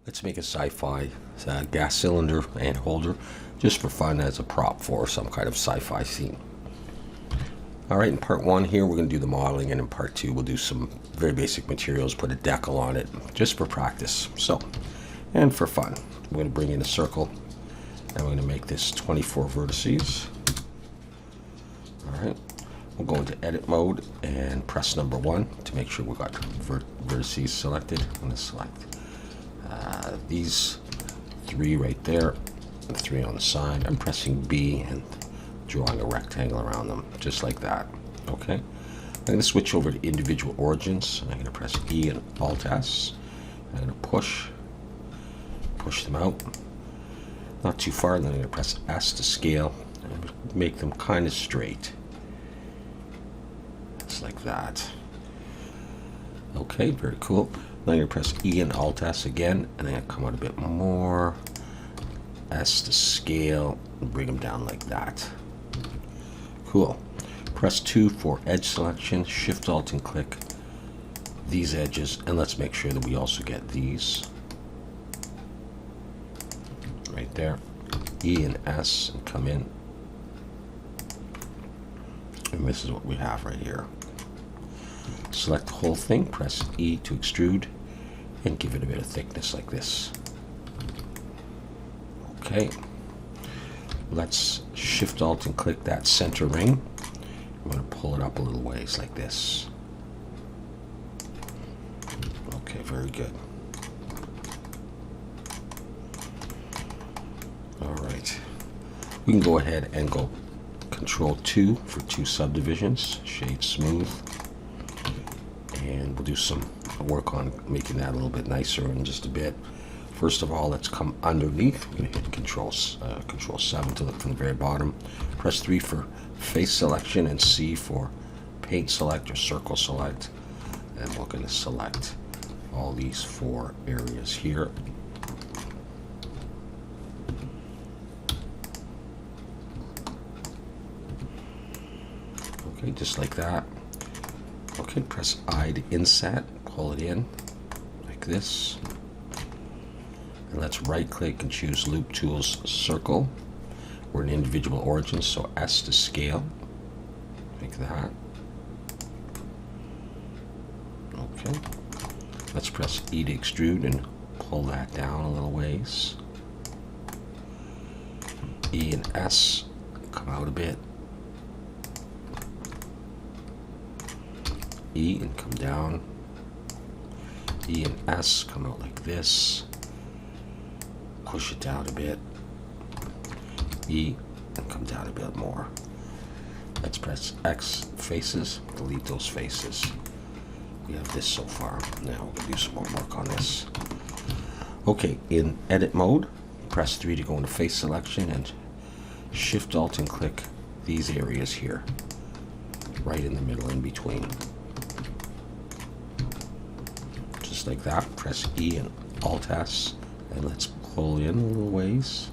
Let's make a SciFi gas cylinder and holder just for fun as a prop for some kind of sci-fi scene. Alright, in part one here we're going to do the modeling, and in part two we'll do some very basic materials, put a decal on it just for practice. So, and for fun, we're going to bring in a circle and we're going to make this 24 vertices. Alright, we'll go into edit mode and press number 1 to make sure we've got vertices selected. I'm going to select these 3 right there, and 3 on the side. I'm pressing B and drawing a rectangle around them, just like that. Okay, I'm going to switch over to individual origins, and I'm going to press E and Alt S. I'm going to push them out, not too far, and then I'm going to press S to scale and make them kind of straight, just like that. Okay, very cool. Then I'm going to press E and Alt S again, and I'm going to come out a bit more, S to scale, and bring them down like that. Cool. Press 2 for edge selection, Shift Alt and click these edges, and let's make sure that we also get these right there. E and S and come in, and this is what we have right here. Select the whole thing, press E to extrude, and give it a bit of thickness like this. Okay, let's Shift Alt and click that center ring. I'm going to pull it up a little ways like this. Okay, very good. Alright, we can go ahead and go Control 2 for 2 subdivisions, shade smooth, and we'll do some work on making that a little bit nicer in just a bit. First of all, let's come underneath. We're going to hit Control 7 to look from the very bottom. Press 3 for face selection and C for paint select or circle select. And we're going to select all these 4 areas here. Okay, just like that. Okay, press I to inset, pull it in like this. And let's right click and choose Loop Tools Circle. We're in individual origins, so S to scale, like that. Okay, let's press E to extrude and pull that down a little ways. E and S, come out a bit. E and come down. E and S, come out like this. Push it down a bit. E and come down a bit more. Let's press X faces, delete those faces. We have this so far. Now we're going to do some more work on this. Okay, in edit mode, press 3 to go into face selection and Shift Alt and click these areas here, right in the middle in between. Just like that. Press E and Alt S, and let's pull in a little ways.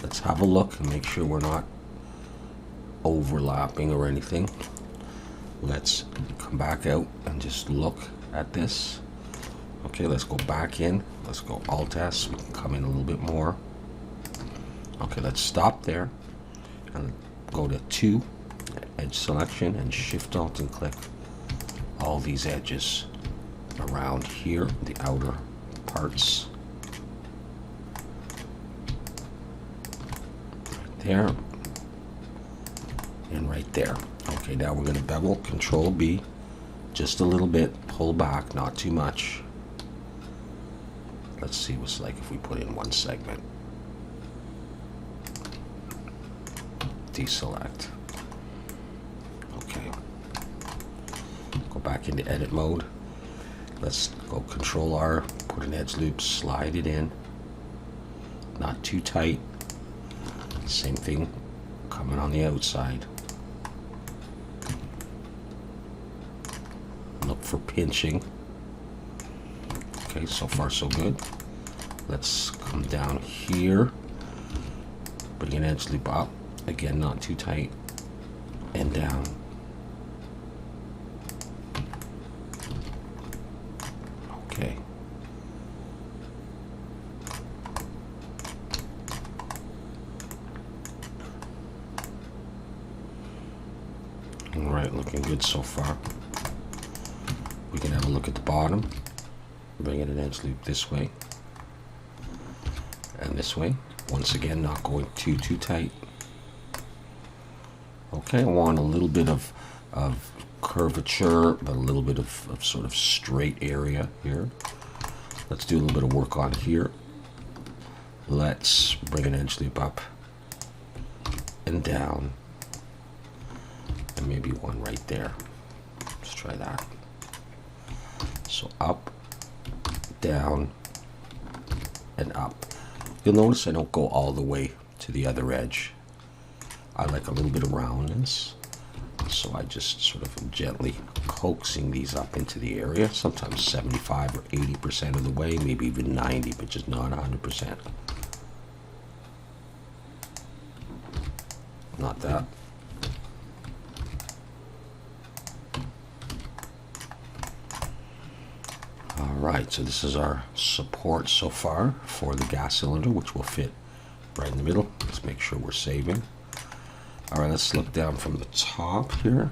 Let's have a look and make sure we're not overlapping or anything. Let's come back out and just look at this. Okay, let's go back in. Let's go Alt S. We can come in a little bit more. Okay, let's stop there and go to 2, edge selection, and Shift Alt and click all these edges around here, the outer parts. There and right there. Okay, now we're going to bevel, Control B, just a little bit, pull back, not too much. Let's see what's like if we put in one segment. Deselect. Okay, go back into edit mode. Let's go Control R, put an edge loop, slide it in, not too tight. Same thing coming on the outside. Look for pinching. Okay, so far so good. Let's come down here, bring an edge loop up, again not too tight, and down. Okay, right, looking good so far. We can have a look at the bottom. Bring in an edge loop this way and this way. Once again, not going too tight. Okay, I want a little bit of curvature, but a little bit of sort of straight area here. Let's do a little bit of work on here. Let's bring an edge loop up and down, and maybe one right there. Let's try that. So up, down, and up. You'll notice I don't go all the way to the other edge. I like a little bit of roundness, so I just sort of am gently coaxing these up into the area, sometimes 75 or 80% of the way, maybe even 90, but just not 100%. Not that. All right, so this is our support so far for the gas cylinder, which will fit right in the middle. Let's make sure we're saving. All right, let's look down from the top here.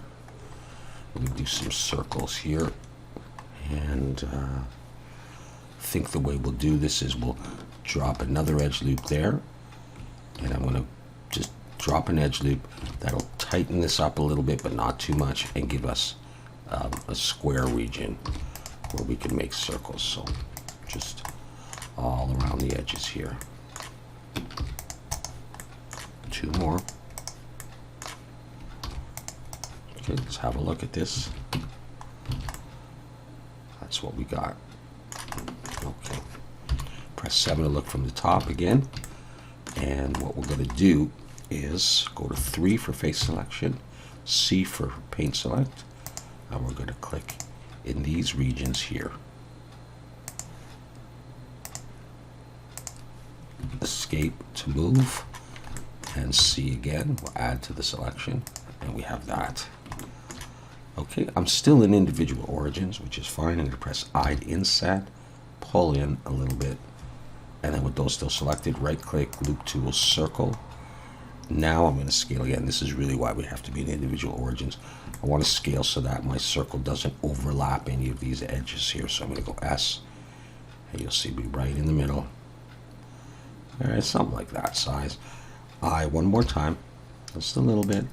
We'll do some circles here. And I think the way we'll do this is we'll drop another edge loop there. And I'm going to just drop an edge loop. That'll tighten this up a little bit, but not too much, and give us a square region where we can make circles. So just all around the edges here. Two more. Okay, let's have a look at this. That's what we got. Okay. Press 7 to look from the top again. And what we're going to do is go to 3 for face selection, C for paint select, and we're going to click in these regions here. Escape to move, and C again. We'll add to the selection, and we have that. Okay, I'm still in individual origins, which is fine. I'm going to press I to inset, pull in a little bit, and then with those still selected, right click, loop tool, circle. Now I'm going to scale again. This is really why we have to be in individual origins. I want to scale so that my circle doesn't overlap any of these edges here. So I'm going to go S, and you'll see me right in the middle. All right, something like that size. I one more time, just a little bit.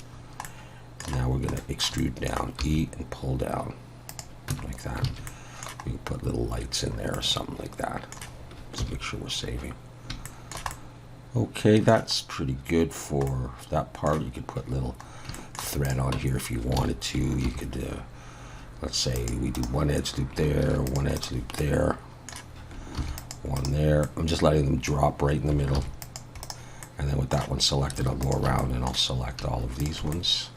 Now we're going to extrude down, E, and pull down like that. We can put little lights in there or something like that. Just make sure we're saving. Okay, that's pretty good for that part. You could put little thread on here if you wanted to. You could, let's say we do one edge loop there, one edge loop there, one there. I'm just letting them drop right in the middle. And then with that one selected, I'll go around and I'll select all of these ones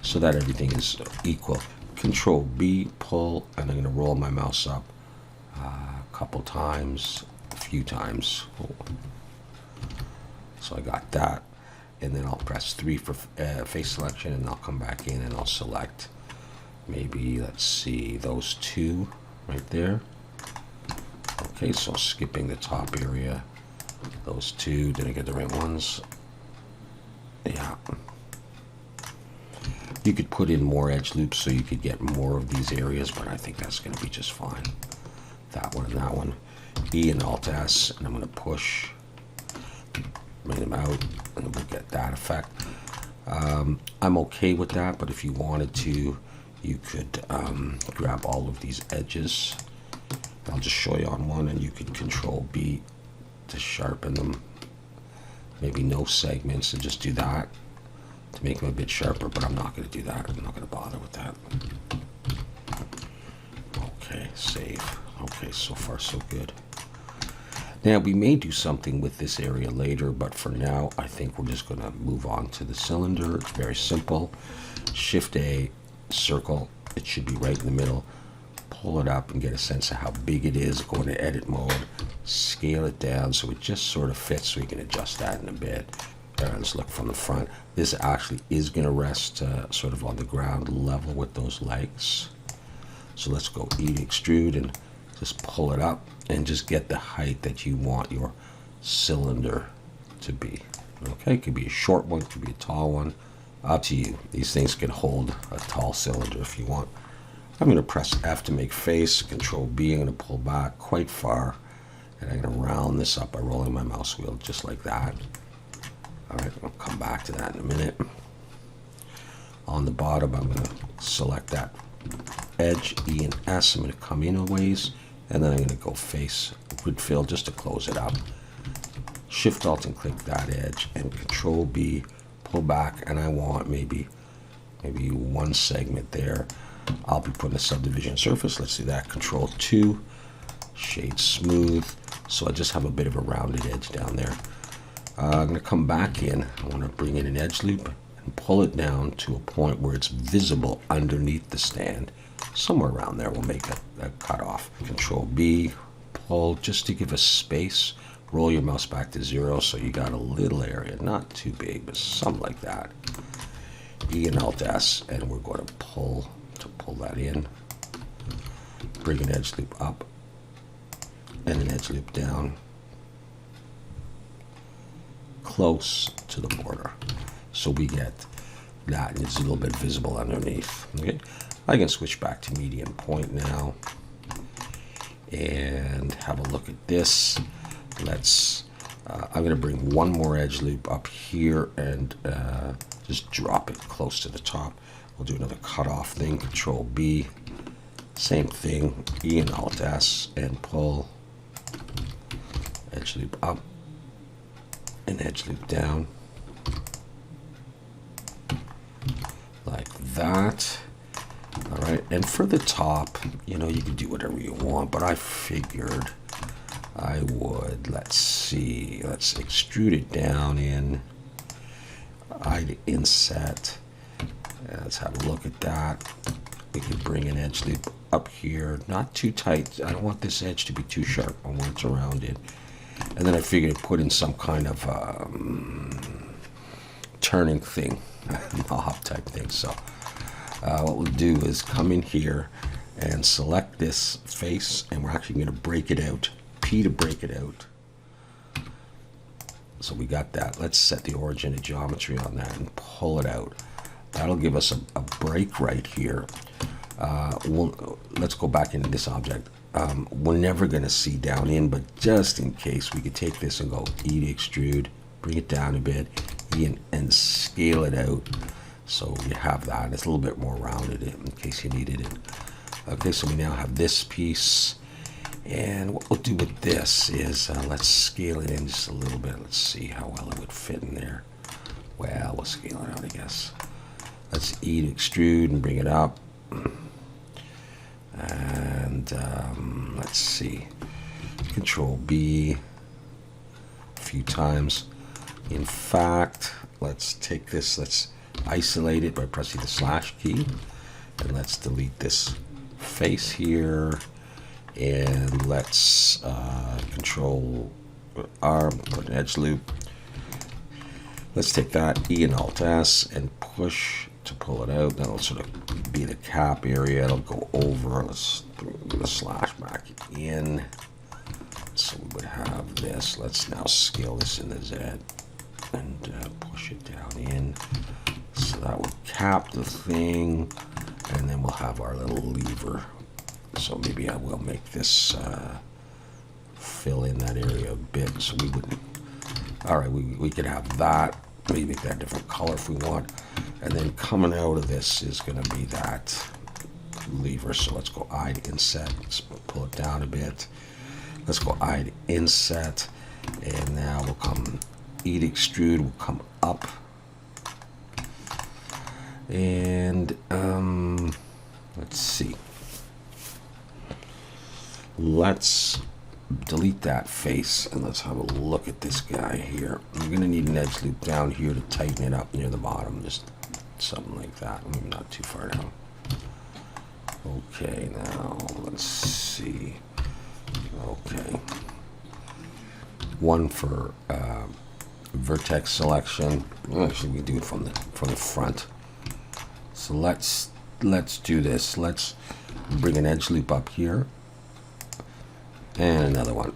so that everything is equal. Control B, pull, and I'm going to roll my mouse up a couple times, a few times. So I got that, and then I'll press 3 for face selection, and I'll come back in and I'll select maybe, let's see, those two right there. Okay, so skipping the top area, those two. Did I get the right ones? Yeah. You could put in more edge loops so you could get more of these areas, but I think that's going to be just fine. That one and that one. E and Alt S, and I'm going to push, bring them out, and we'll get that effect. I'm okay with that, but if you wanted to, you could grab all of these edges. I'll just show you on one, and you could Control B to sharpen them. Maybe no segments, and just do that to make them a bit sharper, but I'm not going to do that. I'm not going to bother with that. Okay, save. Okay, so far so good. Now we may do something with this area later, but for now I think we're just going to move on to the cylinder. It's very simple. Shift A, circle. It should be right in the middle. Pull it up and get a sense of how big it is. Go into edit mode, scale it down so it just sort of fits, so we can adjust that in a bit. Let's look from the front. This actually is going to rest sort of on the ground level with those legs. So let's go E to extrude and just pull it up and just get the height that you want your cylinder to be. Okay, it could be a short one, it could be a tall one. Up to you. These things can hold a tall cylinder if you want. I'm going to press F to make face, Control B, I'm going to pull back quite far, and I'm going to round this up by rolling my mouse wheel just like that. Alright, I'll come back to that in a minute. On the bottom, I'm going to select that edge, E and S, I'm going to come in a ways, and then I'm going to go face, grid fill just to close it up. Shift Alt and click that edge, and Control B, pull back, and I want maybe one segment there. I'll be putting a subdivision surface. Let's do that. Control 2, shade smooth. So I just have a bit of a rounded edge down there. I'm going to come back in. I want to bring in an edge loop and pull it down to a point where it's visible underneath the stand. Somewhere around there we'll make a cut off. Control B, pull just to give us space. Roll your mouse back to 0 so you got a little area, not too big, but something like that. E and Alt S, and we're going to pull that in. Bring an edge loop up and an edge loop down close to the border, so we get that, and it's a little bit visible underneath. Okay, I can switch back to median point now and have a look at this. I'm going to bring one more edge loop up here and just drop it close to the top. We'll do another cutoff thing, Control B, same thing, E and Alt S, and pull, edge loop up, and edge loop down, like that. All right, and for the top, you know, you can do whatever you want, but I figured I would, let's see, let's extrude it down in, I'd inset. Let's have a look at that. We could bring an edge loop up here, not too tight. I don't want this edge to be too sharp. I want it to round it. And then I figured to put in some kind of turning thing, knob type thing. So what we'll do is come in here and select this face, and we're actually going to break it out. P to break it out. So we got that. Let's set the origin of geometry on that and pull it out. That'll give us a break right here. Let's go back into this object. We're never going to see down in, but just in case, we could take this and go E to extrude, bring it down a bit, E and scale it out. So you have that. It's a little bit more rounded in case you needed it. Okay, so we now have this piece. And what we'll do with this is let's scale it in just a little bit. Let's see how well it would fit in there. Well, we'll scale it out, I guess. Let's E to extrude and bring it up. And let's see. Control B a few times. In fact, let's take this, let's isolate it by pressing the slash key. And let's delete this face here. And let's Control R, put an edge loop. Let's take that, E and Alt S, and push to pull it out. That'll sort of be the cap area. It'll go over. Let's do the slash back in. So we would have this. Let's now scale this in the Z and push it down in. So that will cap the thing, and then we'll have our little lever. So maybe I will make this fill in that area a bit. So we wouldn't. All right, we could have that. Maybe make that a different color if we want. And then coming out of this is going to be that lever. So let's go I to inset. Let's pull it down a bit. Let's go I to inset. And now we'll come E to extrude. We'll come up. And let's see. Let's delete that face and let's have a look at this guy here. You're going to need an edge loop down here to tighten it up near the bottom, just something like that, maybe not too far down. Okay, now let's see. Okay, one for vertex selection. Actually, we do it from the front. So let's do this. Let's bring an edge loop up here. And another one,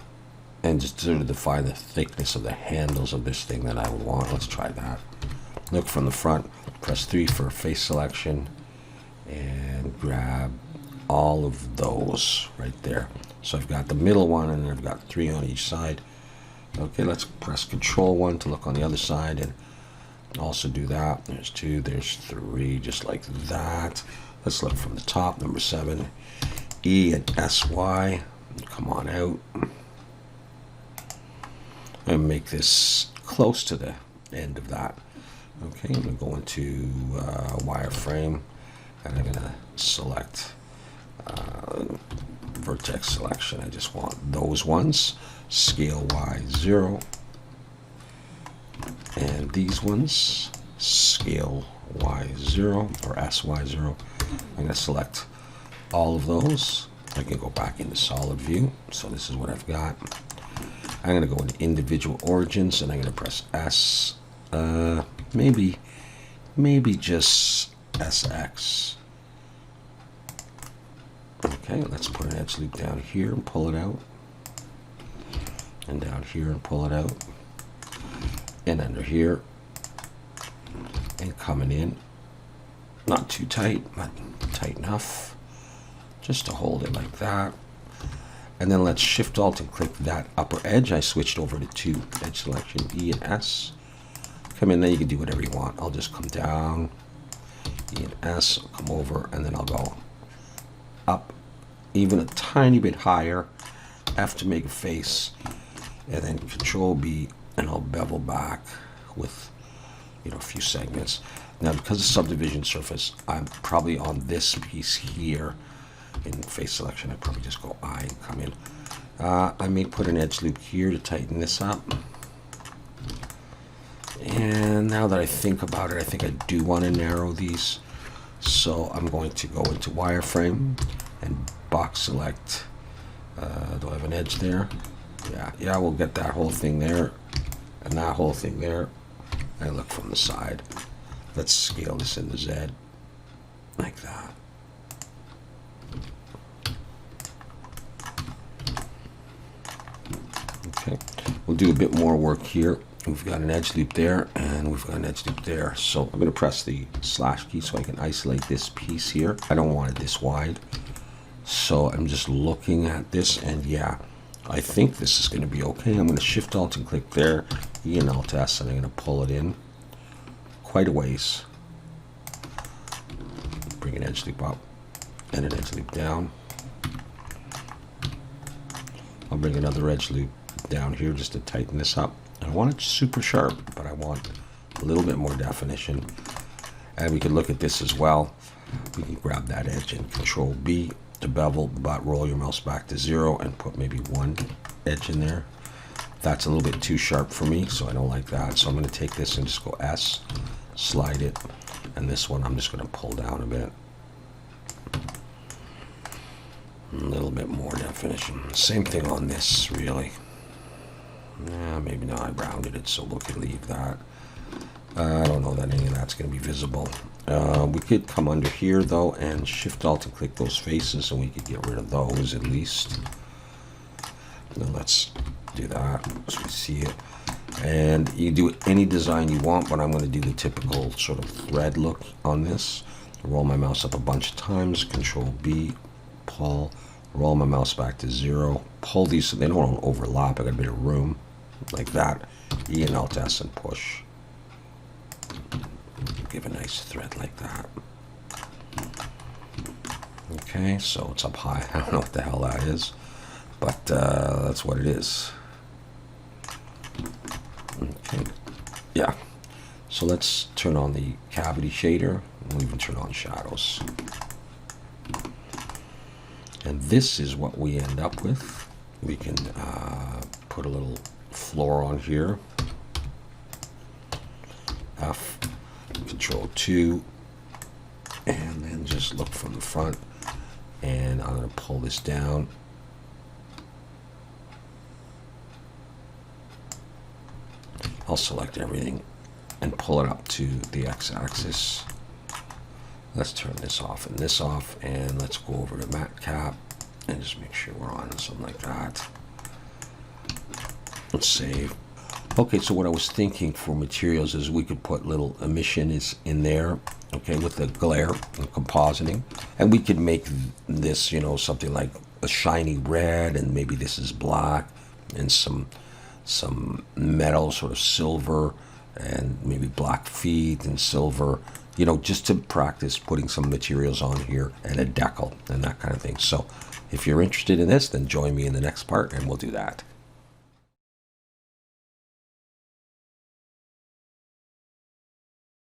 and just sort of define the thickness of the handles of this thing that I would want. Let's try that. Look from the front, press 3 for face selection, and grab all of those right there. So I've got the middle one, and I've got 3 on each side. Okay, let's press Control 1 to look on the other side, and also do that. There's 2, there's 3, just like that. Let's look from the top, number 7, E and SY. Come on out. And make this close to the end of that. Okay, I'm going to go into wireframe, and I'm going to select vertex selection. I just want those ones. Scale Y 0. And these ones, scale Y 0 or SY 0. I'm going to select all of those. I can go back into solid view. So this is what I've got. I'm going to go into individual origins, and I'm going to press S. Maybe just SX. Okay, let's put an edge loop down here and pull it out. And down here and pull it out. And under here. And coming in. Not too tight, but tight enough. Just to hold it like that. And then let's Shift Alt and click that upper edge. I switched over to 2 edge selection, E and S. Come in there, you can do whatever you want. I'll just come down, E and S, I'll come over, and then I'll go up even a tiny bit higher. F to make a face, and then Control B, and I'll bevel back with, you know, a few segments. Now, because of subdivision surface, I'm probably on this piece here. In face selection, I probably just go I and come in. I may put an edge loop here to tighten this up. And now that I think about it, I think I do want to narrow these. So I'm going to go into wireframe and box select. Do I have an edge there? Yeah, we'll get that whole thing there and that whole thing there. And look from the side. Let's scale this into Z like that. Okay, we'll do a bit more work here. We've got an edge loop there, and we've got an edge loop there. So I'm going to press the slash key so I can isolate this piece here. I don't want it this wide. So I'm just looking at this, and yeah, I think this is going to be okay. I'm going to Shift Alt and click there, E and Alt S, and I'm going to pull it in quite a ways. Bring an edge loop up and an edge loop down. I'll bring another edge loop down here just to tighten this up. I don't want it super sharp, but I want a little bit more definition. And we can look at this as well. We can grab that edge and Control B to bevel, but roll your mouse back to 0 and put maybe 1 edge in there. That's a little bit too sharp for me, so I don't like that. So I'm going to take this and just go S, slide it, and this one I'm just going to pull down a bit. A little bit more definition. Same thing on this, really. Maybe not. I rounded it, so we could leave that. I don't know that any of that's going to be visible. We could come under here, though, and Shift Alt and click those faces, and we could get rid of those at least. And then let's do that so we see it. And you do any design you want, but I'm going to do the typical sort of thread look on this. Roll my mouse up a bunch of times, Control B, pull, roll my mouse back to 0, pull these so they don't overlap. I got a bit of room like that. E and Alt S and push. Give a nice thread like that. Okay, so it's up high. I don't know what the hell that is, but that's what it is. Okay, yeah. So let's turn on the cavity shader, and we'll even turn on shadows. And this is what we end up with. We can put a little floor on here. F, Control 2, and then just look from the front. And I'm going to pull this down. I'll select everything and pull it up to the x-axis. Let's turn this off and this off, and let's go over to matte cap and just make sure we're on something like that. Let's save. Okay, so what I was thinking for materials is we could put little emission is in there, okay, with the glare and compositing. And we could make this, you know, something like a shiny red, and maybe this is black, and some metal, sort of silver, and maybe black feet and silver, you know, just to practice putting some materials on here, and a decal and that kind of thing. So if you're interested in this, then join me in the next part and we'll do that.